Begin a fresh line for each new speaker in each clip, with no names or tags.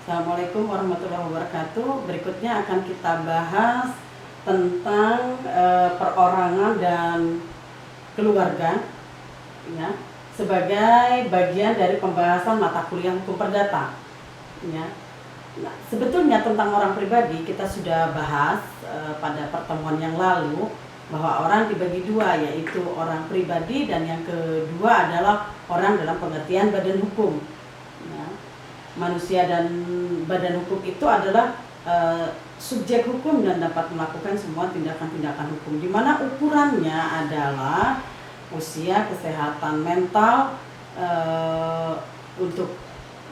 Assalamualaikum warahmatullahi wabarakatuh. Berikutnya akan kita bahas tentang perorangan dan keluarga, ya, sebagai bagian dari pembahasan mata kuliah hukum perdata. Ya. Nah, sebetulnya tentang orang pribadi kita sudah bahas pada pertemuan yang lalu bahwa orang dibagi dua, yaitu orang pribadi dan yang kedua adalah orang dalam pengertian badan hukum. Ya. Manusia dan badan hukum itu adalah subjek hukum dan dapat melakukan semua tindakan-tindakan hukum, di mana ukurannya adalah usia, kesehatan mental. Untuk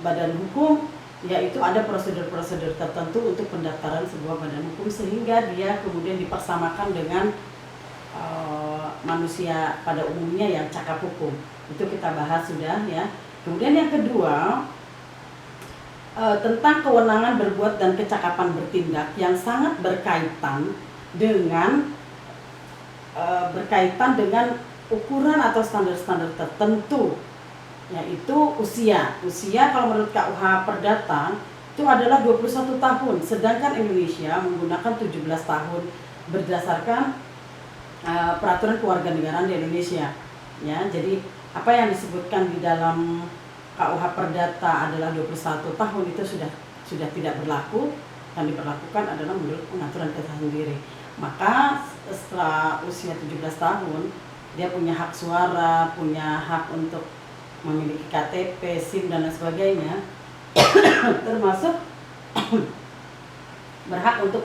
badan hukum, yaitu ada prosedur-prosedur tertentu untuk pendaftaran sebuah badan hukum sehingga dia kemudian dipersamakan dengan manusia pada umumnya yang cakap hukum. Itu kita bahas sudah, ya. Kemudian yang kedua, tentang kewenangan berbuat dan kecakapan bertindak yang sangat berkaitan dengan ukuran atau standar-standar tertentu, yaitu usia. Usia kalau menurut KUH Perdata itu adalah 21 tahun, sedangkan Indonesia menggunakan 17 tahun berdasarkan peraturan kewarganegaraan di Indonesia. Ya, jadi apa yang disebutkan di dalam KUH Perdata adalah 21 tahun itu sudah tidak berlaku, yang diberlakukan adalah menurut pengaturan tersendiri. Maka setelah usia 17 tahun dia punya hak suara, punya hak untuk memiliki KTP, SIM dan lain sebagainya, termasuk berhak untuk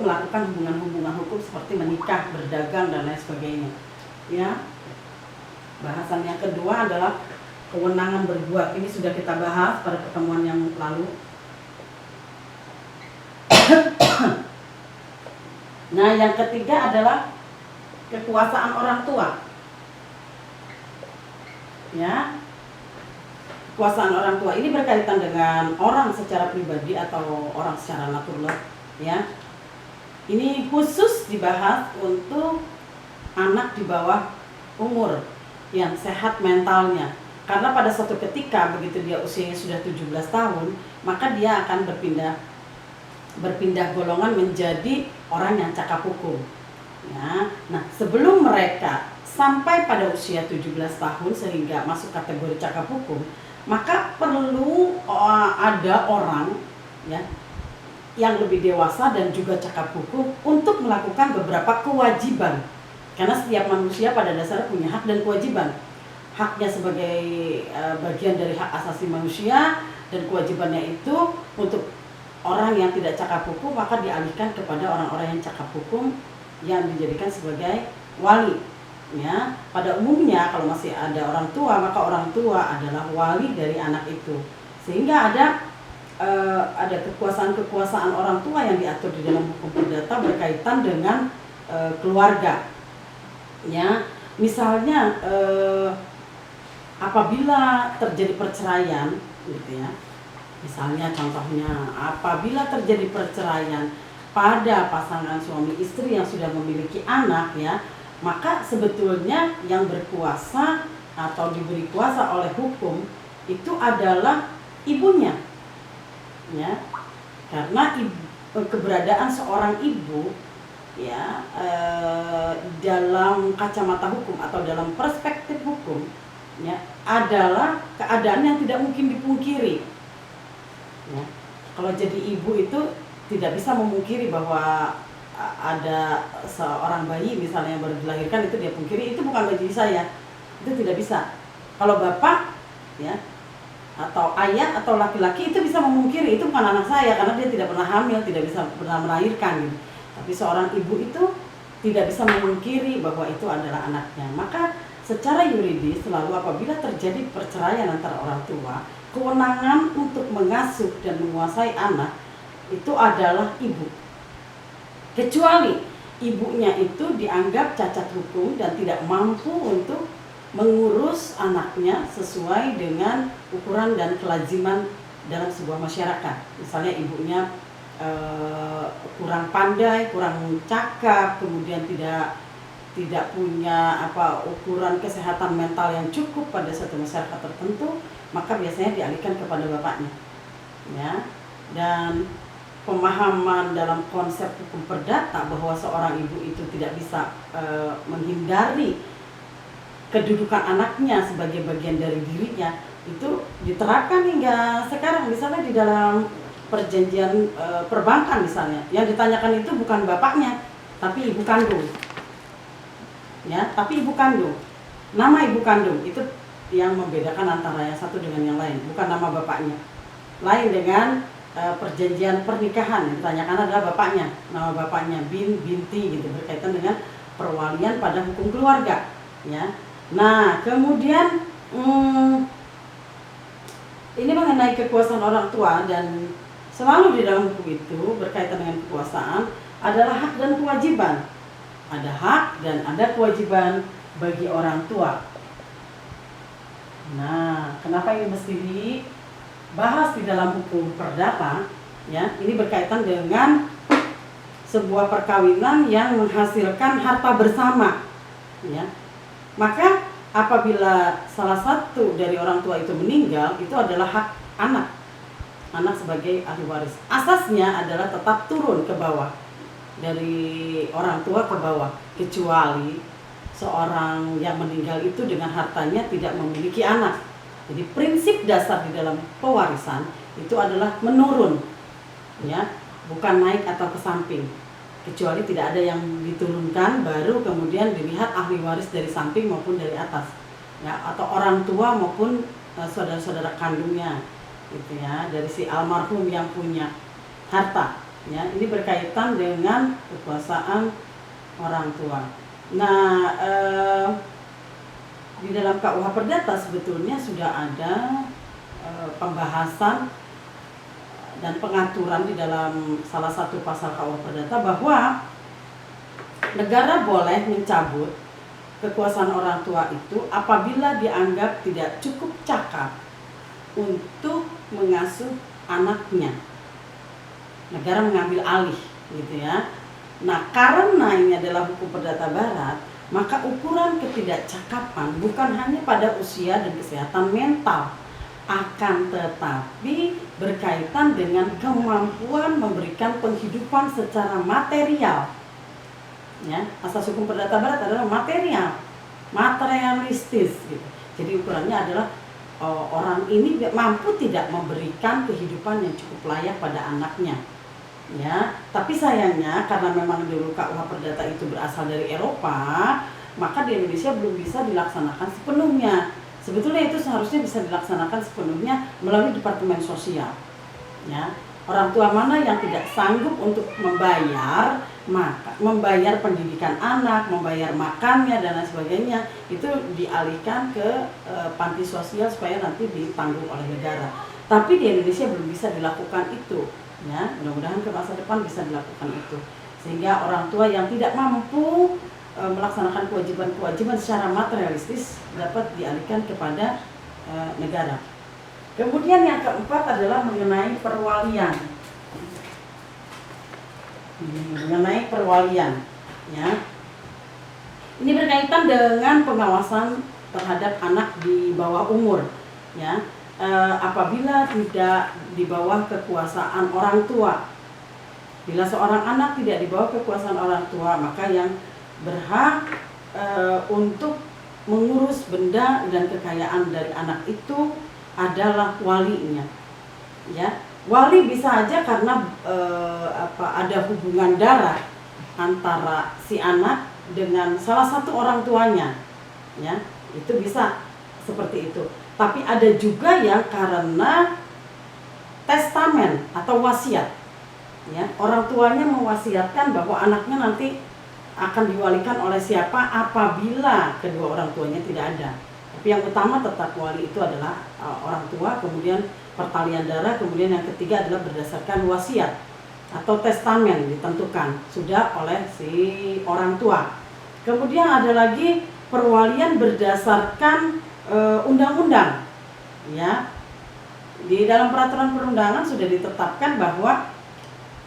melakukan hubungan-hubungan hukum seperti menikah, berdagang dan lain sebagainya. Ya. Bahasan yang kedua adalah kewenangan berbuat. Ini sudah kita bahas pada pertemuan yang lalu. Nah, yang ketiga adalah kekuasaan orang tua. Ya. Kekuasaan orang tua ini berkaitan dengan orang secara pribadi atau orang secara natural, ya. Ini khusus dibahas untuk anak di bawah umur yang sehat mentalnya. Karena pada suatu ketika begitu dia usianya sudah 17 tahun, maka dia akan berpindah golongan menjadi orang yang cakap hukum. Ya. Nah, sebelum mereka sampai pada usia 17 tahun sehingga masuk kategori cakap hukum, maka perlu ada orang, ya, yang lebih dewasa dan juga cakap hukum untuk melakukan beberapa kewajiban. Karena setiap manusia pada dasarnya punya hak dan kewajiban. Haknya sebagai bagian dari hak asasi manusia, dan kewajibannya itu untuk orang yang tidak cakap hukum maka dialihkan kepada orang-orang yang cakap hukum yang dijadikan sebagai wali. Ya, pada umumnya kalau masih ada orang tua, maka orang tua adalah wali dari anak itu. Sehingga ada kekuasaan orang tua yang diatur di dalam hukum perdata berkaitan dengan keluarga. Ya, misalnya apabila terjadi perceraian, gitu ya. Misalnya contohnya, apabila terjadi perceraian pada pasangan suami istri yang sudah memiliki anak, ya, maka sebetulnya yang berkuasa atau diberi kuasa oleh hukum itu adalah ibunya, ya. Karena keberadaan seorang ibu, ya, dalam kacamata hukum atau dalam perspektif hukum, ya, adalah keadaan yang tidak mungkin dipungkiri. Ya. Kalau jadi ibu itu tidak bisa memungkiri bahwa ada seorang bayi misalnya yang baru dilahirkan itu dia pungkiri itu bukan bayi saya, itu tidak bisa. Kalau bapak, ya, atau ayah atau laki-laki itu bisa memungkiri itu bukan anak saya karena dia tidak pernah hamil, tidak bisa pernah melahirkan, gitu. Tapi seorang ibu itu tidak bisa memungkiri bahwa itu adalah anaknya. Maka secara yuridis selalu apabila terjadi perceraian antara orang tua, kewenangan untuk mengasuh dan menguasai anak itu adalah ibu. Kecuali ibunya itu dianggap cacat hukum dan tidak mampu untuk mengurus anaknya sesuai dengan ukuran dan kelaziman dalam sebuah masyarakat. Misalnya ibunya kurang pandai, kurang cakap, kemudian tidak punya ukuran kesehatan mental yang cukup pada satu masyarakat tertentu, maka biasanya dialihkan kepada bapaknya. ya. Dan pemahaman dalam konsep hukum perdata bahwa seorang ibu itu tidak bisa menghindari kedudukan anaknya sebagai bagian dari dirinya itu diterapkan hingga sekarang. Misalnya di dalam perjanjian perbankan misalnya, yang ditanyakan itu bukan bapaknya tapi ibu kandung, ya, tapi ibu kandung, nama ibu kandung itu yang membedakan antara yang satu dengan yang lain, bukan nama bapaknya. Lain dengan perjanjian pernikahan, yang ditanyakan adalah bapaknya, nama bapaknya, binti gitu, berkaitan dengan perwalian pada hukum keluarga, ya. Nah, kemudian ini mengenai kekuasaan orang tua, dan selalu di dalam hukum itu berkaitan dengan kekuasaan adalah hak dan kewajiban. Ada hak dan ada kewajiban bagi orang tua. Nah, kenapa ini mesti dibahas di dalam hukum perdata? Ya, ini berkaitan dengan sebuah perkawinan yang menghasilkan harta bersama. Ya, maka apabila salah satu dari orang tua itu meninggal, itu adalah hak anak. Anak sebagai ahli waris. Asasnya adalah tetap turun ke bawah, dari orang tua ke bawah, kecuali seorang yang meninggal itu dengan hartanya tidak memiliki anak. Jadi prinsip dasar di dalam pewarisan itu adalah menurun, ya, bukan naik atau ke samping. Kecuali tidak ada yang diturunkan, baru kemudian dilihat ahli waris dari samping maupun dari atas, ya, atau orang tua maupun saudara-saudara kandungnya, gitu ya, dari si almarhum yang punya harta. Ya, ini berkaitan dengan kekuasaan orang tua. Nah, di dalam KUH Perdata sebetulnya sudah ada pembahasan dan pengaturan di dalam salah satu pasal KUH Perdata bahwa negara boleh mencabut kekuasaan orang tua itu apabila dianggap tidak cukup cakap untuk mengasuh anaknya. Negara mengambil alih, gitu ya. Nah, karena ini adalah hukum perdata barat, maka ukuran ketidakcakapan bukan hanya pada usia dan kesehatan mental, akan tetapi berkaitan dengan kemampuan memberikan penghidupan secara material. Ya, asas hukum perdata barat adalah material, materialistis, gitu. Jadi ukurannya adalah orang ini mampu tidak memberikan kehidupan yang cukup layak pada anaknya. Ya, tapi sayangnya karena memang dulu KUH Perdata itu berasal dari Eropa, maka di Indonesia belum bisa dilaksanakan sepenuhnya. Sebetulnya itu seharusnya bisa dilaksanakan sepenuhnya melalui Departemen Sosial. Ya, orang tua mana yang tidak sanggup untuk membayar, maka membayar pendidikan anak, membayar makannya dan lain sebagainya, itu dialihkan ke panti sosial supaya nanti ditanggung oleh negara. Tapi di Indonesia belum bisa dilakukan itu. Ya, mudah-mudahan ke masa depan bisa dilakukan itu, sehingga orang tua yang tidak mampu melaksanakan kewajiban-kewajiban secara materialistis dapat dialihkan kepada negara. Kemudian yang keempat adalah mengenai perwalian. Mengenai perwalian, ya. Ini berkaitan dengan pengawasan terhadap anak di bawah umur, ya. Apabila tidak di bawah kekuasaan orang tua. Bila seorang anak tidak di bawah kekuasaan orang tua, maka yang berhak untuk mengurus benda dan kekayaan dari anak itu adalah walinya. Ya, wali bisa aja karena ada hubungan darah antara si anak dengan salah satu orang tuanya. Ya, itu bisa seperti itu. Tapi ada juga yang karena testamen atau wasiat. Ya, orang tuanya mewasiatkan bahwa anaknya nanti akan diwalikan oleh siapa apabila kedua orang tuanya tidak ada. Tapi yang utama tetap wali itu adalah orang tua, kemudian pertalian darah, kemudian yang ketiga adalah berdasarkan wasiat atau testamen ditentukan sudah oleh si orang tua. Kemudian ada lagi perwalian berdasarkan undang-undang. Ya, di dalam peraturan perundangan sudah ditetapkan bahwa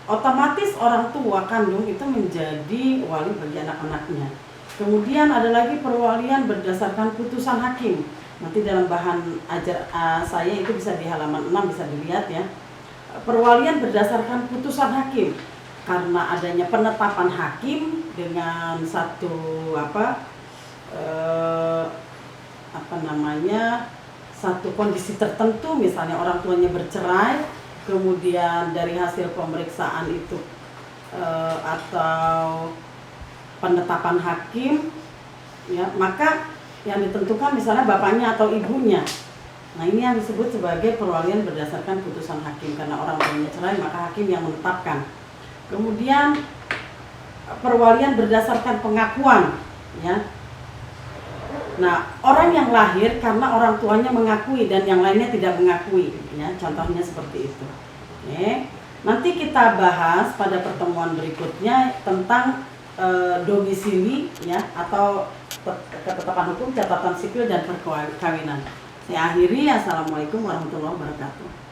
otomatis orang tua kandung itu menjadi wali bagi anak-anaknya. Kemudian ada lagi perwalian berdasarkan putusan hakim. Nanti dalam bahan ajar saya itu bisa di halaman 6 bisa dilihat ya. perwalian berdasarkan putusan hakim, karena adanya penetapan hakim dengan satu satu kondisi tertentu, misalnya orang tuanya bercerai, kemudian dari hasil pemeriksaan itu atau penetapan hakim, ya, maka yang ditentukan misalnya bapaknya atau ibunya. Nah, ini yang disebut sebagai perwalian berdasarkan putusan hakim, karena orang tuanya cerai maka hakim yang menetapkan. Kemudian perwalian berdasarkan pengakuan, ya. Nah, orang yang lahir karena orang tuanya mengakui dan yang lainnya tidak mengakui, ya, contohnya seperti itu. Oke. Nanti kita bahas pada pertemuan berikutnya tentang domisili, ya, atau ketetapan hukum, catatan sipil dan perkawinan. Saya akhiri. Assalamualaikum warahmatullahi wabarakatuh.